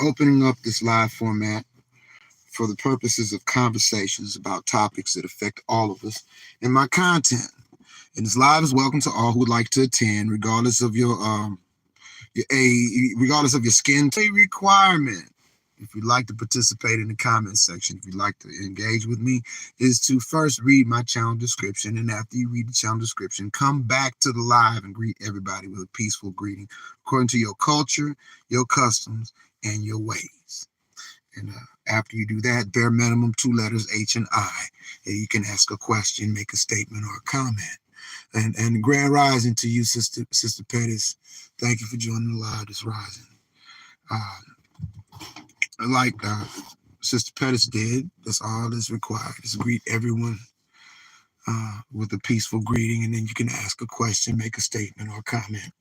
Opening up this live format for the purposes of conversations about topics that affect all of us. And my content and this live is welcome to all who would like to attend, regardless of regardless of your skin requirement. If you'd like to participate in the comment section, if you'd like to engage with me, is to first read my channel description. And after you read the channel description, come back to the live and greet everybody with a peaceful greeting according to your culture, your customs, and your ways. And after you do that, bare minimum 2 letters, H and I. And you can ask a question, make a statement, or a comment. And grand rising to you, Sister Pettis. Thank you for joining the live this rising. Like Sister Pettis did, that's all that's required. Is greet everyone with a peaceful greeting, and then you can ask a question, make a statement, or a comment,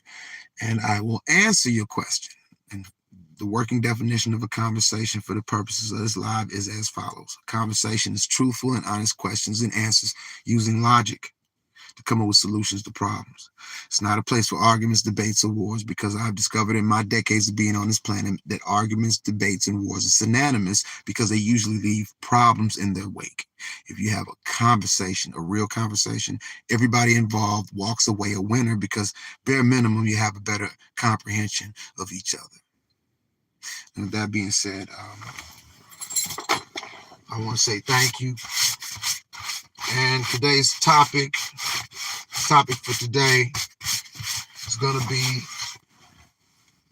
and I will answer your question. And the working definition of a conversation for the purposes of this live is as follows. A conversation is truthful and honest questions and answers using logic to come up with solutions to problems. It's not a place for arguments, debates, or wars, because I've discovered in my decades of being on this planet that arguments, debates, and wars are synonymous because they usually leave problems in their wake. If you have a conversation, a real conversation, everybody involved walks away a winner because bare minimum, you have a better comprehension of each other. And with that being said, I want to say thank you. And today's topic for today is going to be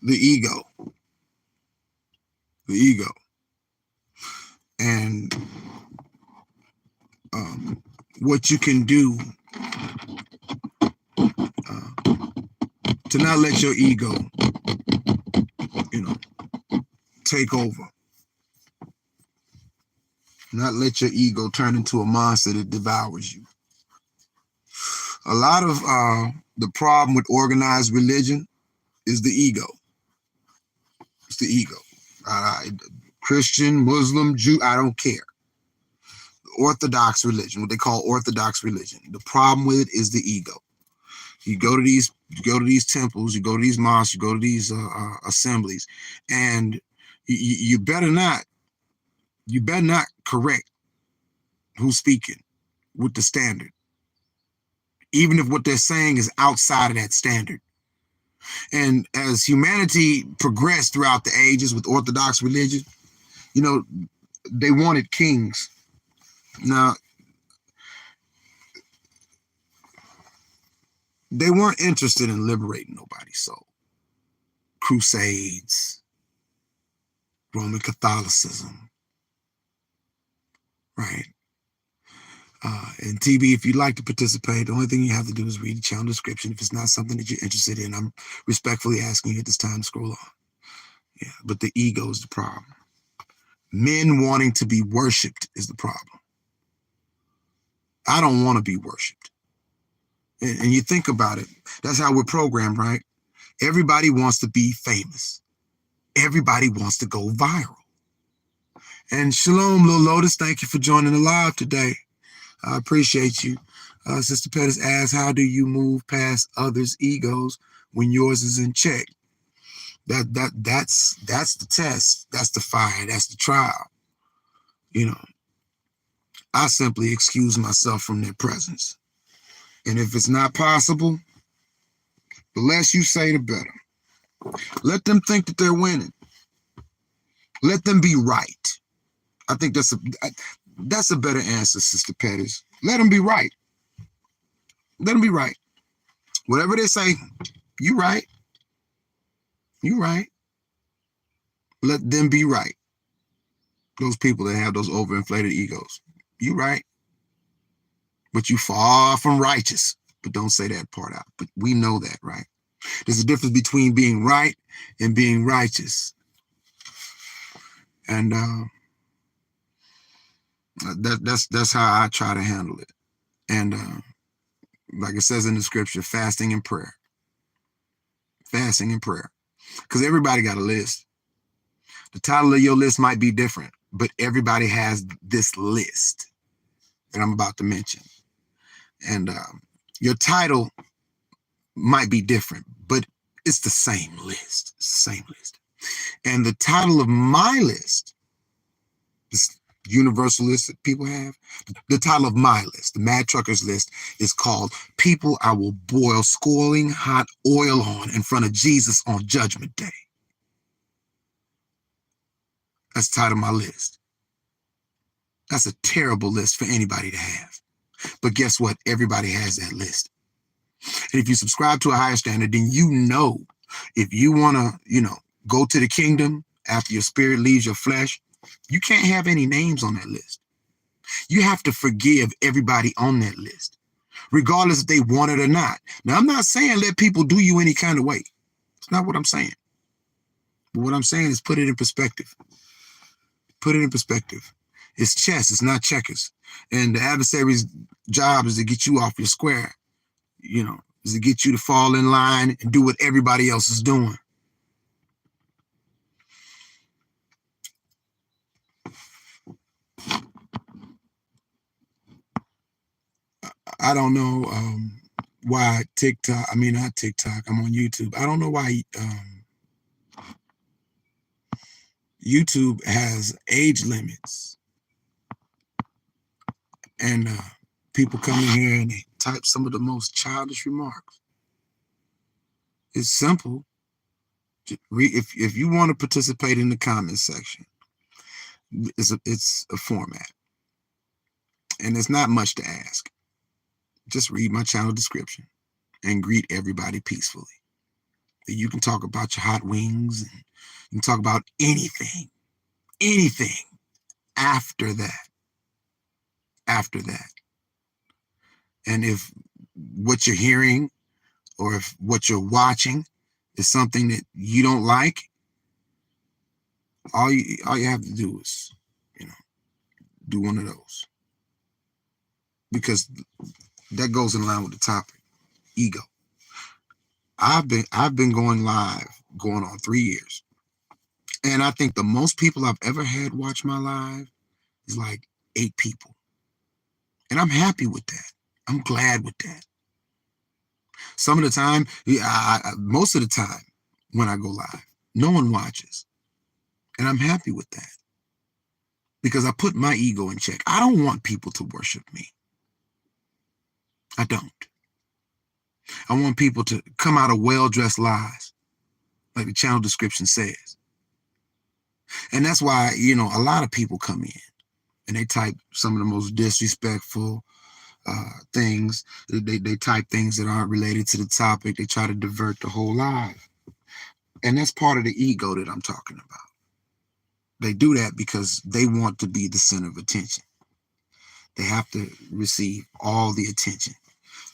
the ego. The ego. And what you can do to not let your ego, take over. Not let your ego turn into a monster that devours you. A lot of the problem with organized religion is the ego. It's the ego. Christian, Muslim, Jew, I don't care. Orthodox religion, what they call orthodox religion. The problem with it is the ego. You go to these temples, you go to these mosques, you go to these assemblies, and you better not correct who's speaking with the standard, even if what they're saying is outside of that standard. And as humanity progressed throughout the ages with Orthodox religion, they wanted kings. Now, they weren't interested in liberating nobody's soul. Crusades, Roman Catholicism, right? And TB, if you'd like to participate, the only thing you have to do is read the channel description. If it's not something that you're interested in, I'm respectfully asking you at this time to scroll on. Yeah, but the ego is the problem. Men wanting to be worshipped is the problem. I don't want to be worshipped. And you think about it, that's how we're programmed, right? Everybody wants to be famous. Everybody wants to go viral. And shalom, Lil Lotus, thank you for joining the live today. I appreciate you. Sister Pettis asks, how do you move past others' egos when yours is in check? That's the test. That's the fire. That's the trial. I simply excuse myself from their presence. And if it's not possible, the less you say, the better. Let them think that they're winning. Let them be right. I think that's a better answer, Sister Pettis. Let them be right. Let them be right. Whatever they say, you right. You right. Let them be right. Those people that have those overinflated egos. You right. But you far from righteous. But don't say that part out. But we know that, right? There's a difference between being right and being righteous. And that's how I try to handle it. And like it says in the scripture, fasting and prayer. Fasting and prayer. Because everybody got a list. The title of your list might be different, but everybody has this list that I'm about to mention. And your title might be different, but it's the same list. It's the same list. And the title of my list, this universal list that people have, the title of my list, the Mad Truckers list, is called People I Will Boil Scalding Hot Oil On in Front of Jesus on Judgment Day. That's the title of my list. That's a terrible list for anybody to have. But guess what? Everybody has that list. And if you subscribe to a higher standard, then you know if you want to, go to the kingdom after your spirit leaves your flesh, you can't have any names on that list. You have to forgive everybody on that list, regardless if they want it or not. Now, I'm not saying let people do you any kind of way. It's not what I'm saying. But what I'm saying is put it in perspective. Put it in perspective. It's chess, it's not checkers. And the adversary's job is to get you off your square, is to get you to fall in line and do what everybody else is doing. I don't know why not TikTok, I'm on YouTube. I don't know why YouTube has age limits. And people come in here and they type some of the most childish remarks. It's simple. If you want to participate in the comment section, it's a format. And it's not much to ask. Just read my channel description and greet everybody peacefully. You can talk about your hot wings, and you can talk about anything after that. And if what you're hearing or if what you're watching is something that you don't like, all you have to do is, do one of those. Because that goes in line with the topic, ego. I've been going live going on 3 years. And I think the most people I've ever had watch my live is like 8 people. And I'm happy with that. I'm glad with that. Some of the time, most of the time when I go live, no one watches. And I'm happy with that. Because I put my ego in check. I don't want people to worship me. I don't. I want people to come out of well-dressed lies, like the channel description says. And that's why, a lot of people come in and they type some of the most disrespectful things. They type things that aren't related to the topic. They try to divert the whole live. And that's part of the ego that I'm talking about. They do that because they want to be the center of attention. They have to receive all the attention.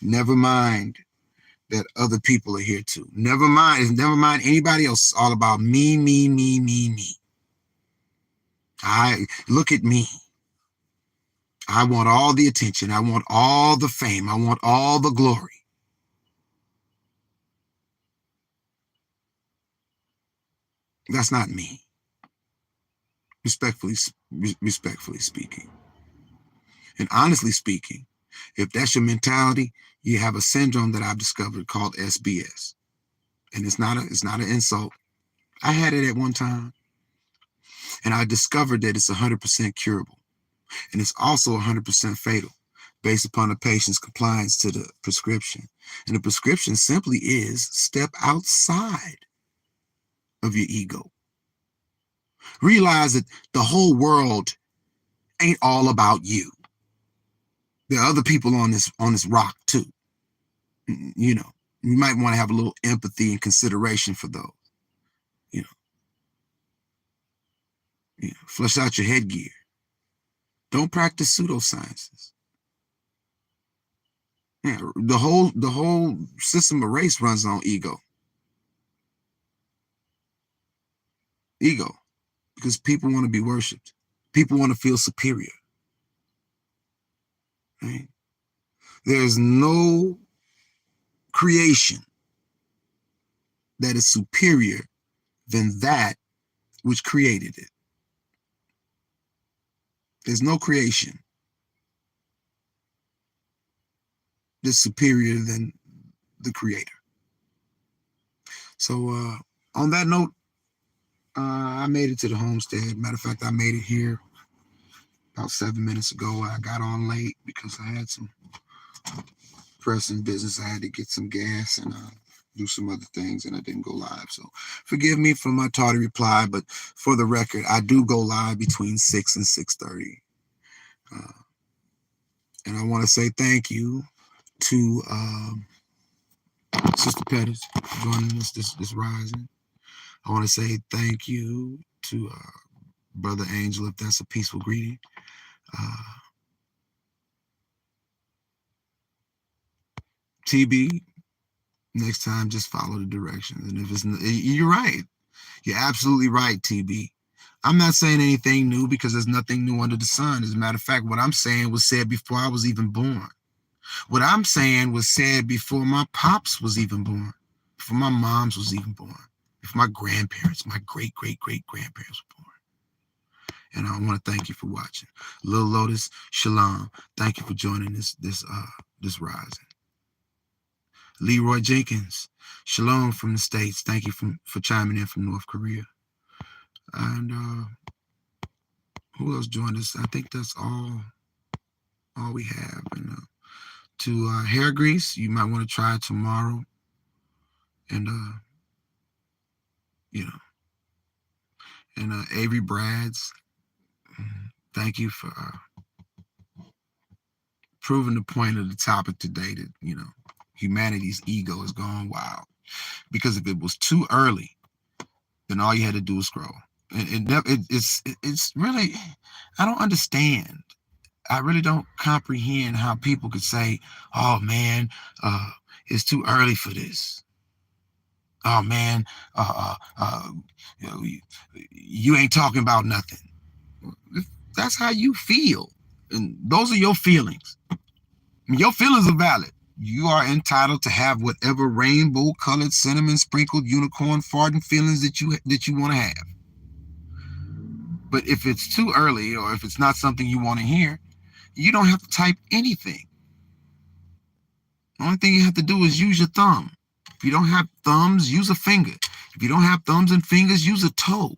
Never mind that other people are here too. Never mind anybody else. It's all about me, me, me, me, me. Look at me. I want all the attention. I want all the fame. I want all the glory. That's not me. Respectfully speaking. And honestly speaking, if that's your mentality, you have a syndrome that I've discovered called SBS. And it's not an insult. I had it at one time. And I discovered that it's 100% curable. And it's also 100% fatal based upon the patient's compliance to the prescription. And the prescription simply is step outside of your ego. Realize that the whole world ain't all about you. There are other people on this rock too. You might want to have a little empathy and consideration for those. Flush out your headgear. Don't practice pseudosciences. Yeah, the whole system of race runs on ego. Ego, because people want to be worshipped. People want to feel superior. Right? There's no creation that is superior than that which created it. There's no creation that's superior than the creator. So on that note, I made it to the homestead. Matter of fact, I made it here about 7 minutes ago. I got on late because I had some pressing business. I had to get some gas and do some other things, and I didn't go live. So forgive me for my tardy reply, but for the record, I do go live between 6 and 6:30. And I want to say thank you to Sister Pettis for joining us this rising. I want to say thank you to Brother Angel, if that's a peaceful greeting. TB, next time just follow the directions. And if it's, you're right. You're absolutely right, TB. I'm not saying anything new because there's nothing new under the sun. As a matter of fact, what I'm saying was said before I was even born. What I'm saying was said before my pops was even born, before my moms was even born, before my grandparents, my great-great-great-grandparents were born. And I want to thank you for watching. Lil Lotus, shalom. Thank you for joining this rising. Leroy Jenkins, shalom from the States. Thank you for chiming in from North Korea. And who else joined us? I think that's all we have. And to hair grease, you might want to try it tomorrow. And and Avery Brads, thank you for proving the point of the topic today that humanity's ego is gone wild. Because if it was too early, then all you had to do was scroll. And it's really, I don't understand. I really don't comprehend how people could say, "Oh man, it's too early for this. Oh man, you ain't talking about nothing." That's how you feel, and those are your feelings. Your feelings are valid. You are entitled to have whatever rainbow-colored, cinnamon-sprinkled, unicorn farting feelings that you want to have. But if it's too early, or if it's not something you want to hear, you don't have to type anything. The only thing you have to do is use your thumb. If you don't have thumbs, use a finger. If you don't have thumbs and fingers, use a toe.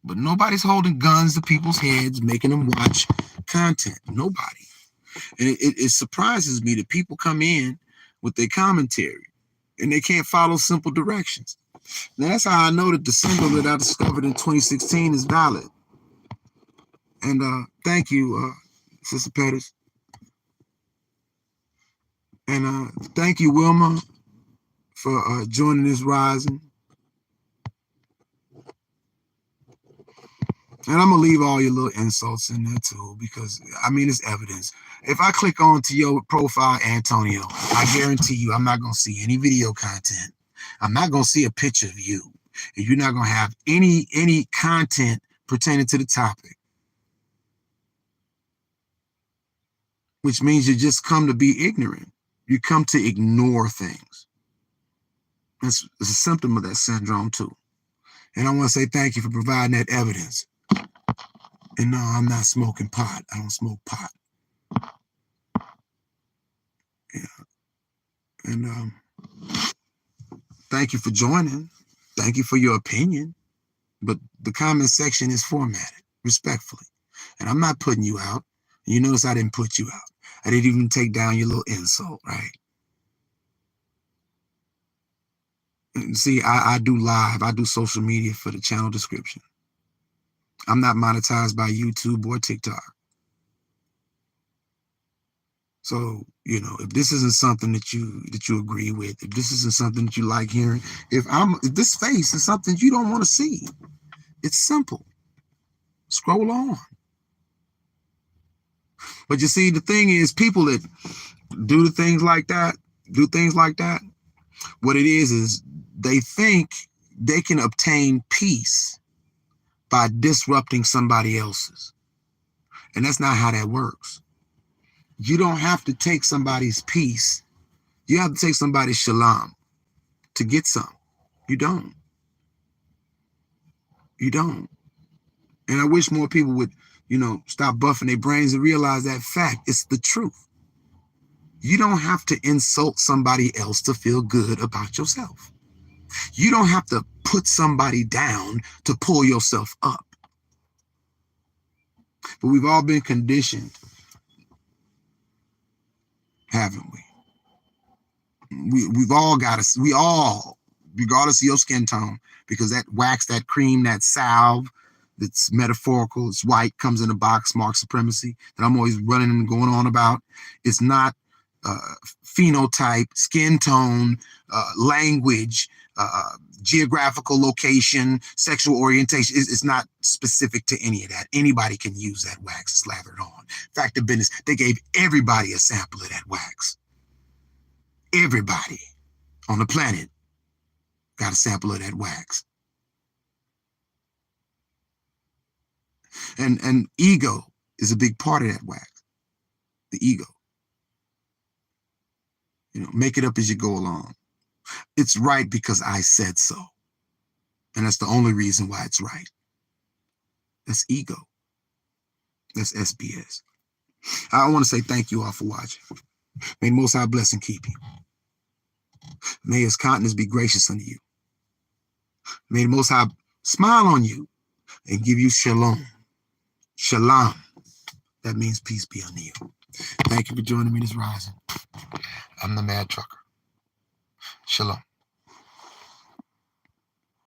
But nobody's holding guns to people's heads, making them watch content. Nobody. And it surprises me that people come in with their commentary and they can't follow simple directions. Now, that's how I know that the symbol that I discovered in 2016 is valid. And thank you, Sister Pettis. And thank you, Wilma, for joining this rising. And I'm going to leave all your little insults in there too, because, I mean, it's evidence. If I click on to your profile, Antonio, I guarantee you I'm not going to see any video content. I'm not going to see a picture of you. And you're not going to have any content pertaining to the topic. Which means you just come to be ignorant. You come to ignore things. It's a symptom of that syndrome too. And I want to say thank you for providing that evidence. And no, I'm not smoking pot. I don't smoke pot. Yeah. And thank you for joining. Thank you for your opinion. But the comment section is formatted respectfully. And I'm not putting you out. You notice I didn't put you out. I didn't even take down your little insult, right? And see, I do live. I do social media for the channel description. I'm not monetized by YouTube or TikTok. So, if this isn't something that you agree with, if this isn't something that you like hearing, if this face is something you don't want to see, it's simple. Scroll on. But you see, the thing is, people that do things like that, what it is they think they can obtain peace by disrupting somebody else's. And that's not how that works. You don't have to take somebody's peace. You have to take somebody's shalom to get some. You don't. And I wish more people would, stop buffing their brains and realize that fact. It's the truth. You don't have to insult somebody else to feel good about yourself. You don't have to put somebody down to pull yourself up. But we've all been conditioned, haven't we? We've all got to, we all, regardless of your skin tone, because that wax, that cream, that salve that's metaphorical, it's white, comes in a box, mark supremacy, that I'm always running and going on about. It's not phenotype, skin tone, language, geographical location, sexual orientation. It's not specific to any of that. Anybody can use that wax slathered on. Fact of business, they gave everybody a sample of that wax. Everybody on the planet got a sample of that wax. And ego is a big part of that wax. The ego. You know, make it up as you go along. It's right because I said so. And that's the only reason why it's right. That's ego. That's SBS. I want to say thank you all for watching. May the Most High bless and keep you. May his countenance be gracious unto you. May the Most High smile on you and give you shalom. Shalom. That means peace be unto you. Thank you for joining me this rising. I'm the Mad Trucker. Shalom.